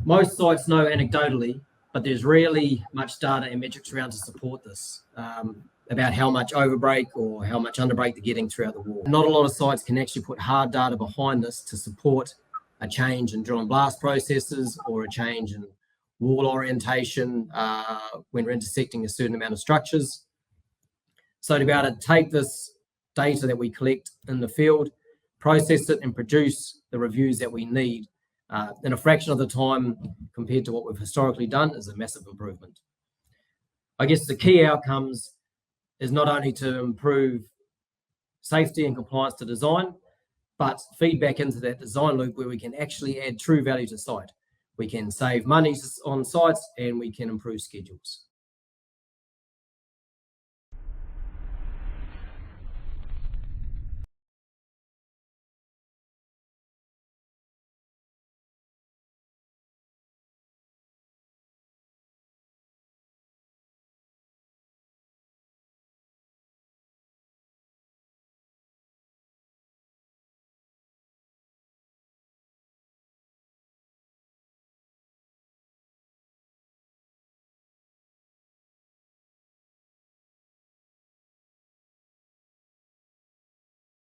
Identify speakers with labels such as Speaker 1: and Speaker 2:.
Speaker 1: Most sites know anecdotally, but there's rarely much data and metrics around to support this, about how much overbreak or how much underbreak they're getting throughout the wall. Not a lot of sites can actually put hard data behind this to support a change in drill and blast processes or a change in wall orientation when we're intersecting a certain amount of structures. So to be able to take this data that we collect in the field, process it and produce the reviews that we need in a fraction of the time compared to what we've historically done is a massive improvement. I guess the key outcomes is not only to improve safety and compliance to design, but feedback into that design loop where we can actually add true value to site. We can save money on sites and we can improve schedules.